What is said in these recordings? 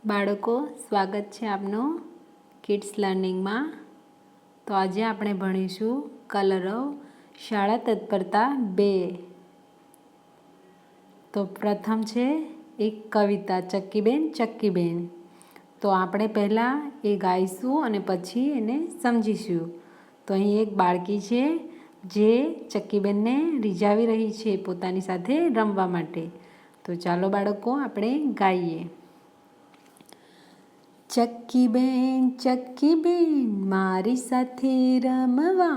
બાળકો, સ્વાગત છે આપનું કિડ્સ લર્નિંગમાં. તો આજે આપણે ભણીશું કલરવ શાળા તત્પરતા 2. તો પ્રથમ છે એક કવિતા ચક્કીબેન ચક્કીબેન. તો આપણે પહેલાં એ ગાઈશું અને પછી એને સમજીશું. તો અહીં એક બાળકી છે જે ચક્કીબેનને રીઝાવી રહી છે પોતાની સાથે રમવા માટે. તો ચાલો બાળકો આપણે ગાઈએ. ચક્કીબેન ચક્કીબેન મારી સાથે રમવા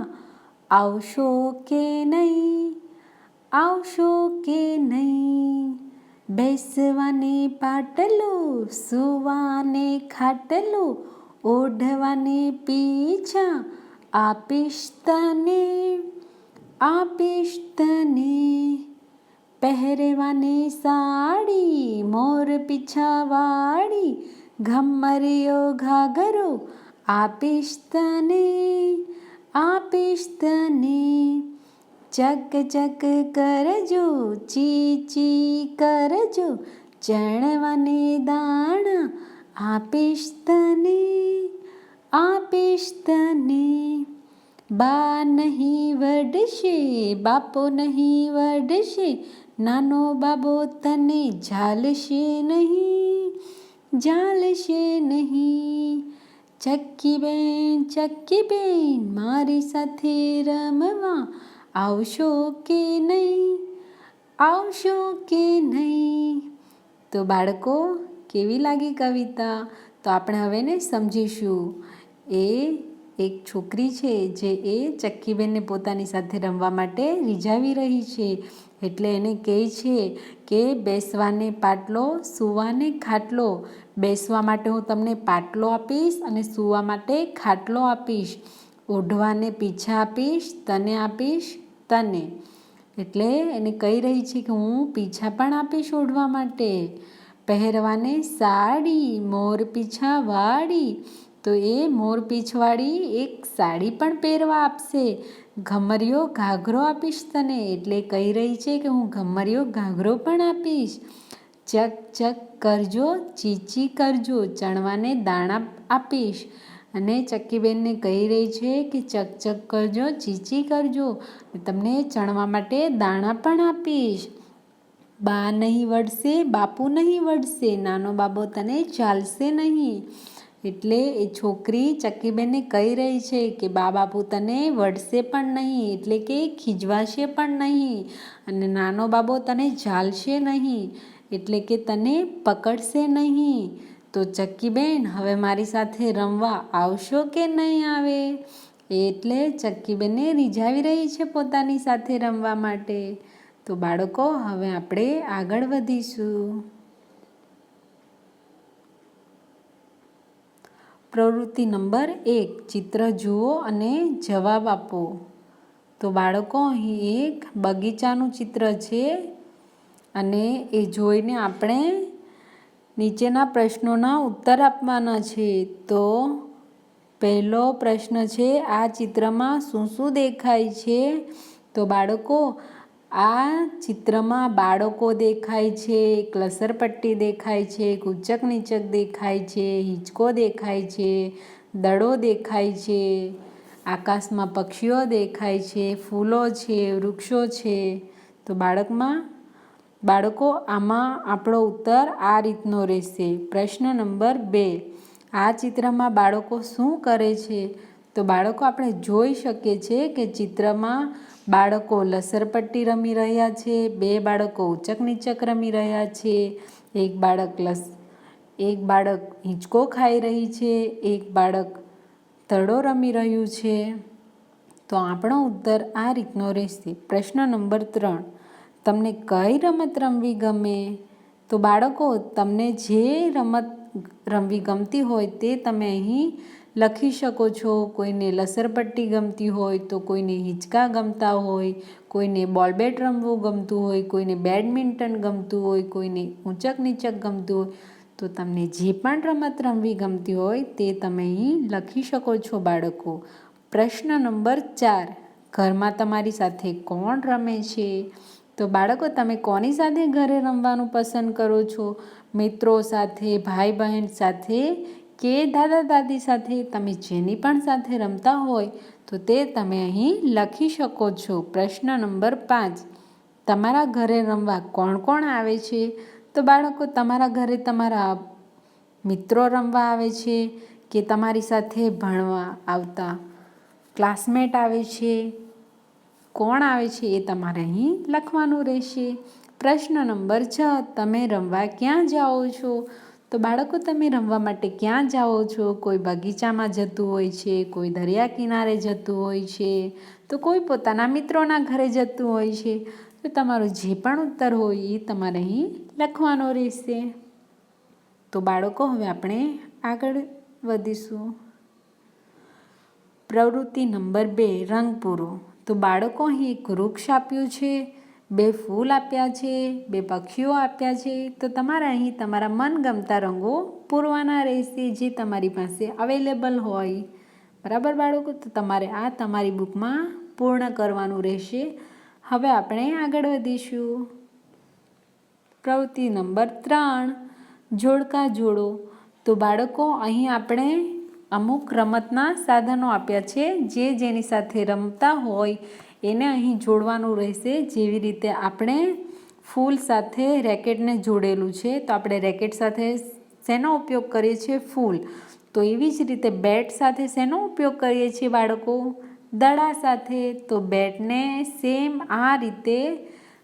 આવશો કે નહીં? આવશો કે નહીં? બેસવાને પાટલો, સૂવાને ખાટલો, ઓઢવાને પીછા આપીશ તને, આપીશ તને. પહેરવાને સાડી મોર પીછાવાળી, ઘમરિયો ઘાઘરો આપીશ તને, આપીશ તને. ચક ચક કરજો, ચી ચી કરજો, ચણવાને દાણા આપીશ તને, આપીશ તને. બા નહીં વડશે, બાપો નહીં વડશે, નાનો બાબો તને ઝાલશે નહીં, ઝાલશે નહીં. ચક્કીબેન ચક્કીબેન મારી સાથે રમવા આવશો કે નહીં? આવશો કે નહીં? તો બાળકો, કેવી લાગી કવિતા? તો આપણે હવે એને સમજીશું. એક છોકરી છે જે એ ચક્કીબેનને પોતાની સાથે રમવા માટે રીઝાવી રહી છે. એટલે એને કહે છે કે બેસવાને પાટલો, સૂવાને ખાટલો. બેસવા માટે હું તમને પાટલો આપીશ અને સૂવા માટે ખાટલો આપીશ. ઓઢવાને પીછા આપીશ, તને આપીશ તને. એટલે એને કહી રહી છે કે હું પીછા પણ આપીશ ઓઢવા માટે. પહેરવાને સાડી મોર પીછાવાળી, તો એ મોર પીછવાળી એક સાડી પણ પહેરવા આપશે. ઘમરિયો ઘાઘરો આપીશ તને, એટલે કહી રહી છે કે હું ઘમરિયો ઘાઘરો પણ આપીશ. ચક ચક કરજો, ચીચી કરજો, ચણવાને દાણા આપીશ. અને ચક્કીબેનને કહી રહી છે કે ચક ચક કરજો, ચીચી કરજો, તમને ચણવા માટે દાણા પણ આપીશ. બા નહીં વળશે, બાપુ નહીં વળશે, નાનો બાબો તને ચાલશે નહીં. એટલે એ છોકરી ચક્કીબેનને કહી રહી છે કે બા બાપુ તને વળશે પણ નહીં, એટલે કે ખીજવાશે પણ નહીં. અને નાનો બાબો તને ઝાલશે નહીં, એટલે કે તને પકડશે નહીં. તો ચક્કીબેન હવે મારી સાથે રમવા આવશો કે નહીં આવે? એટલે ચક્કીબેનને રીઝાવી રહી છે પોતાની સાથે રમવા માટે. તો બાળકો, હવે આપણે આગળ વધીશું. પ્રવૃત્તિ નંબર 1, ચિત્ર જુઓ અને જવાબ આપો. તો બાળકો, અહીં એક બગીચાનું ચિત્ર છે અને એ જોઈને આપણે નીચેના પ્રશ્નોના ઉત્તર આપવાના છે. તો પહેલો પ્રશ્ન છે, આ ચિત્રમાં શું શું દેખાય છે? તો બાળકો, આ ચિત્રમાં બાળકો દેખાય છે, એક લસરપટ્ટી દેખાય છે, એક ઊંચક નીચક દેખાય છે, હિંચકો દેખાય છે, દડો દેખાય છે, આકાશમાં પક્ષીઓ દેખાય છે, ફૂલો છે, વૃક્ષો છે. તો બાળકો, આમાં આપણો ઉત્તર આ રીતનો રહેશે. પ્રશ્ન નંબર 2, આ ચિત્રમાં બાળકો શું કરે છે? તો બાળકો, આપણે જોઈ શકીએ છીએ કે ચિત્રમાં બાળકો લસરપટ્ટી રમી રહ્યા છે, 2 બાળકો ઊંચક નીચક રમી રહ્યા છે, એક બાળક હિંચકો ખાઈ રહી છે, એક બાળક દડો રમી રહ્યું છે. તો આપણો ઉત્તર આ રીતનો રહેશે. પ્રશ્ન નંબર 3, તમને કઈ રમત રમવી ગમે? તો બાળકો, તમને જે રમત રમવી ગમતી હોય તે તમે અહીં લખી શકો છો. કોઈને લસરપટ્ટી ગમતી હોય તો કોઈને હિંચકા ગમતા હોય, કોઈને બોલ બેટ રમવું ગમતું હોય, કોઈને બેડમિન્ટન ગમતું હોય, કોઈને ઊંચક નીચક ગમતું હોય. તો તમને જે પણ રમત રમવી ગમતી હોય તે તમે અહીં લખી શકો છો બાળકો. પ્રશ્ન નંબર 4, ઘરમાં તમારી સાથે કોણ રમે છે? તો બાળકો, તમે કોની સાથે ઘરે રમવાનું પસંદ કરો છો? મિત્રો સાથે, ભાઈ બહેન સાથે કે દાદા દાદી સાથે? તમે જેની પણ સાથે રમતા હોય તો તે તમે અહીં લખી શકો છો. પ્રશ્ન નંબર 5, તમારા ઘરે રમવા કોણ કોણ આવે છે? તો બાળકો, તમારા ઘરે તમારા મિત્રો રમવા આવે છે કે તમારી સાથે ભણવા આવતા ક્લાસમેટ આવે છે? કોણ આવે છે એ તમારે અહીં લખવાનું રહેશે. પ્રશ્ન નંબર 6, તમે રમવા ક્યાં જાઓ છો? તો બાળકો, તમે રમવા માટે ક્યાં જાઓ છો? કોઈ બગીચામાં જતું હોય છે, કોઈ દરિયા કિનારે જતું હોય છે, તો કોઈ પોતાના મિત્રોના ઘરે જતું હોય છે. તો તમારો જે પણ ઉત્તર હોય એ તમારે અહીં લખવાનો રહેશે. તો બાળકો, હવે આપણે આગળ વધીશું. પ્રવૃત્તિ નંબર 2, રંગ પૂરો. તો બાળકો, અહીં એક વૃક્ષ આપ્યું છે, 2 ફૂલ આપ્યા છે, 2 પક્ષીઓ આપ્યા છે. તો તમારે અહીં તમારા મનગમતા રંગો પૂરવાના રહેશે જે તમારી પાસે અવેલેબલ હોય. બરાબર બાળકો? તો તમારે આ તમારી બુકમાં પૂર્ણ કરવાનું રહેશે. હવે આપણે આગળ વધીશું. પ્રવૃત્તિ નંબર 3, જોડકા જોડો. તો બાળકો, અહીં આપણે અમુક રમતના સાધનો આપ્યા છે જે જેની સાથે રમતા હોય એને અહીં જોડવાનું રહેશે. જેવી રીતે આપણે ફૂલ સાથે રેકેટને જોડેલું છે, તો આપણે રેકેટ સાથે શેનો ઉપયોગ કરીએ છીએ? ફૂલ. તો એવી જ રીતે બેટ સાથે શેનો ઉપયોગ કરીએ છીએ બાળકો? દડા સાથે. તો બેટને સેમ આ રીતે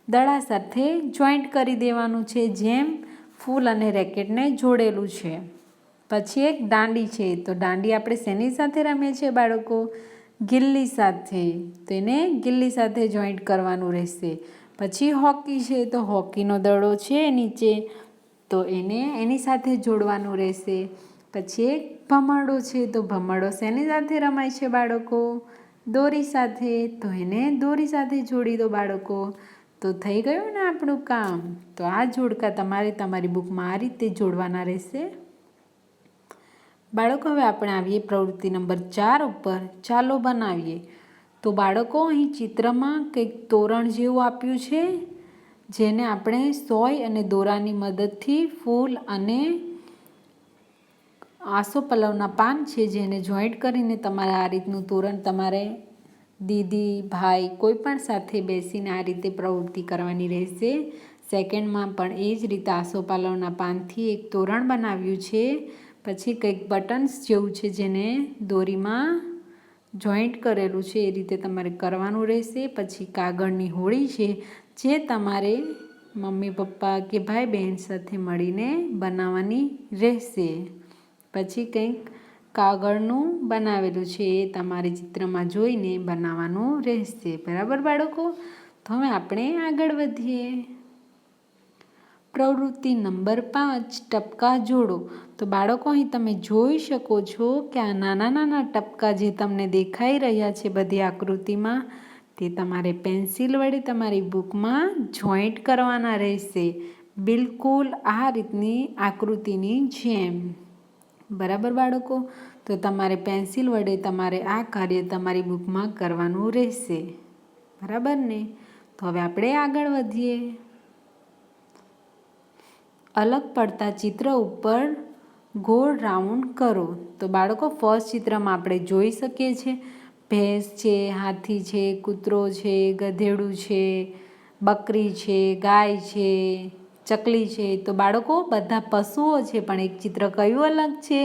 દડા સાથે જોઈન્ટ કરી દેવાનું છે જેમ ફૂલ અને રેકેટને જોડેલું છે. પછી એક દાંડી છે. તો દાંડી આપણે શેની સાથે રમીએ છીએ બાળકો? ગિલ્લી સાથે. તો એને ગિલ્લી સાથે જોઈન્ટ કરવાનું રહેશે. પછી હોકી છે. તો હોકીનો દડો છે નીચે, તો એને એની સાથે જોડવાનું રહેશે. પછી એક ભમરડો છે. તો ભમરડો શેની સાથે રમાય છે બાળકો? દોરી સાથે. તો એને દોરી સાથે જોડી દો બાળકો. તો થઈ ગયું ને આપણું કામ. તો આ જોડકા તમારે તમારી બુકમાં આ રીતે જોડવાના રહેશે. બાળકો, હવે આપણે આવીએ પ્રવૃત્તિ નંબર 4 ઉપર. ચાલો બનાવીએ. તો બાળકો, અહીં ચિત્રમાં કંઈક તોરણ જેવું આપ્યું છે જેને આપણે સોય અને દોરાની મદદથી ફૂલ અને આસોપલવના પાન છે જેને જોઈન્ટ કરીને તમારે આ રીતનું તોરણ તમારે દીદી, ભાઈ કોઈ પણ સાથે બેસીને આ રીતે પ્રવૃત્તિ કરવાની રહેશે. સેકન્ડમાં પણ એ જ રીતે આસોપાલવના પાનથી એક તોરણ બનાવ્યું છે. પછી કંઈક બટન્સ જેવું છે જેને દોરીમાં જોઈન્ટ કરેલું છે એ રીતે તમારે કરવાનું રહેશે. પછી કાગળની હોળી છે જે તમારે મમ્મી પપ્પા કે ભાઈ બહેન સાથે મળીને બનાવવાની રહેશે. પછી કંઈક કાગળનું બનાવેલું છે એ તમારે ચિત્રમાં જોઈને બનાવવાનું રહેશે. બરાબર બાળકો? તો હવે આપણે આગળ વધીએ. પ્રવૃત્તિ નંબર 5, ટપકા જોડો. તો બાળકો, અહીં તમે જોઈ શકો છો કે આ નાના નાના ટપકા જે તમને દેખાઈ રહ્યા છે બધી આકૃતિમાં, તે તમારે પેન્સિલ વડે તમારી બુકમાં જોઈન્ટ કરવાના રહેશે. બિલકુલ આ રીતની આકૃતિની જેમ. બરાબર બાળકો? તો તમારે પેન્સિલ વડે તમારે આ કાર્ય તમારી બુકમાં કરવાનું રહેશે. બરાબર ને? તો હવે આપણે આગળ વધીએ. અલગ પડતા ચિત્ર ઉપર ગોળ રાઉન્ડ કરો. તો બાળકો, ફર્સ્ટ ચિત્રમાં આપણે જોઈ શકીએ છીએ ભેંસ છે, હાથી છે, કૂતરો છે, ગધેડું છે, બકરી છે, ગાય છે, ચકલી છે. તો બાળકો, બધા પશુઓ છે પણ એક ચિત્ર કયું અલગ છે?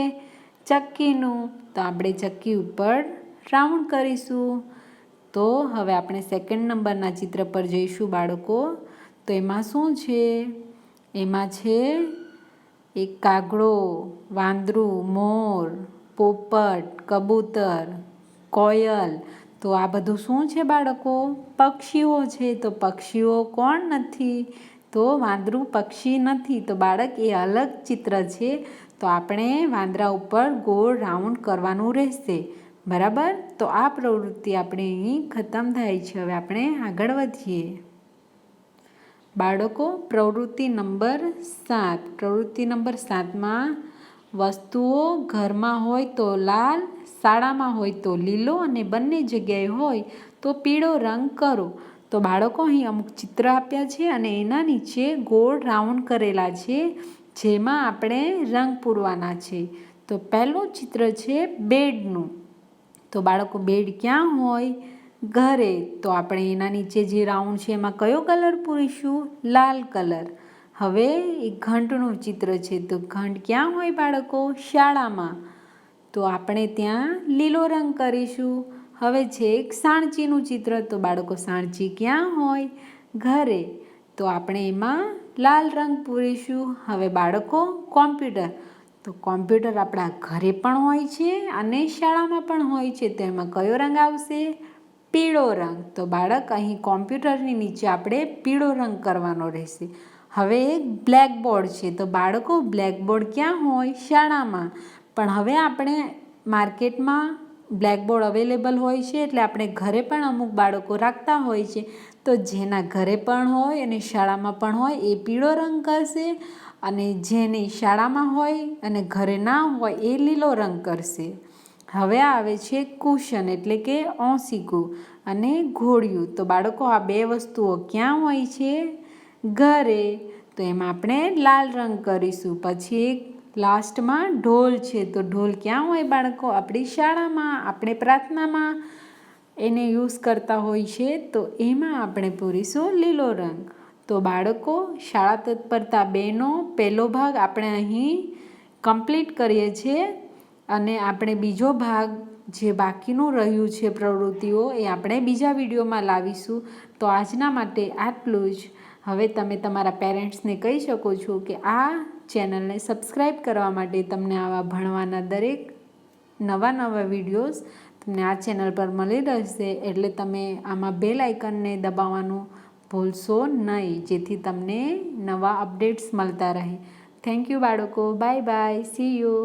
ચક્કીનું. તો આપણે ચક્કી ઉપર રાઉન્ડ કરીશું. તો હવે આપણે સેકન્ડ નંબરના ચિત્ર પર જઈશું બાળકો. તો એમાં શું છે? એમાં છે એક કાગડો, વાંદરું, મોર, પોપટ, કબૂતર, કોયલ. તો આ બધું શું છે બાળકો? પક્ષીઓ છે. તો પક્ષીઓ કોણ નથી? તો વાંદરું પક્ષી નથી. તો બાળક એ અલગ ચિત્ર છે. તો આપણે વાંદરા ઉપર ગોળ રાઉન્ડ કરવાનું રહેશે. બરાબર? તો આ પ્રવૃત્તિ આપણે અહીં ખતમ થાય છે. હવે આપણે આગળ વધીએ. બાળકો, પ્રવૃત્તિ નંબર 7. પ્રવૃત્તિ નંબર 7માં વસ્તુઓ ઘરમાં હોય તો લાલ, શાળામાં હોય તો લીલો અને બંને જગ્યાએ હોય તો પીળો રંગ કરો. તો બાળકો અહીં અમુક ચિત્ર આપ્યા છે અને એના નીચે ગોળ રાઉન્ડ કરેલા છે, જેમાં આપણે રંગ પૂરવાના છે. તો પહેલું ચિત્ર છે બેડનું. તો બાળકો બેડ ક્યાં હોય? ઘરે. તો આપણે એના નીચે જે રાઉન્ડ છે એમાં કયો કલર પૂરીશું? લાલ કલર. હવે એક ઘંટનું ચિત્ર છે. તો ઘંટ ક્યાં હોય બાળકો? શાળામાં. તો આપણે ત્યાં લીલો રંગ કરીશું. હવે છે એક સાણચીનું ચિત્ર. તો બાળકો સાણચી ક્યાં હોય? ઘરે. તો આપણે એમાં લાલ રંગ પૂરીશું. હવે બાળકો કોમ્પ્યુટર. તો કોમ્પ્યુટર આપણા ઘરે પણ હોય છે અને શાળામાં પણ હોય છે. તો એમાં કયો રંગ આવશે? પીળો રંગ. તો બાળક અહીં કોમ્પ્યુટરની નીચે આપણે પીળો રંગ કરવાનો રહેશે. હવે એક બ્લેકબોર્ડ છે. તો બાળકો બ્લેકબોર્ડ ક્યાં હોય? શાળામાં. પણ હવે આપણે માર્કેટમાં બ્લેકબોર્ડ અવેલેબલ હોય છે, એટલે આપણે ઘરે પણ અમુક બાળકો રાખતા હોય છે. તો જેના ઘરે પણ હોય અને શાળામાં પણ હોય એ પીળો રંગ કરશે, અને જેની શાળામાં હોય અને ઘરે ના હોય એ લીલો રંગ કરશે. હવે આવે છે કુશન એટલે કે ઓશીકું અને ઘોડિયું. તો બાળકો આ બે વસ્તુઓ ક્યાં હોય છે? ઘરે. તો એમાં આપણે લાલ રંગ કરીશું. પછી એક લાસ્ટમાં ઢોલ છે. તો ઢોલ ક્યાં હોય બાળકો? આપણી શાળામાં, આપણે પ્રાર્થનામાં એને યુઝ કરતા હોય છે. તો એમાં આપણે પૂરીશું લીલો રંગ. તો બાળકો શાળા તત્પરતા 2નો પહેલો ભાગ આપણે અહીં કમ્પ્લીટ કરીએ છીએ, અને આપણે બીજો ભાગ જે બાકીનું રહ્યું છે પ્રવૃત્તિઓ એ આપણે બીજા વિડીયોમાં લાવીશું. તો આજના માટે આટલું જ. હવે તમે તમારા પેરેન્ટ્સને કહી શકો છો કે આ ચેનલને સબસ્ક્રાઈબ કરવા માટે તમને આવા ભણવાના દરેક નવા વિડીયોઝ તમને આ ચેનલ પર મળી રહેશે. એટલે તમે આમાં બેલ આઇકનને દબાવવાનું ભૂલશો નહીં, જેથી તમને નવા અપડેટ્સ મળતા રહે. થેન્ક યુ બાળકો. Bye bye. C you.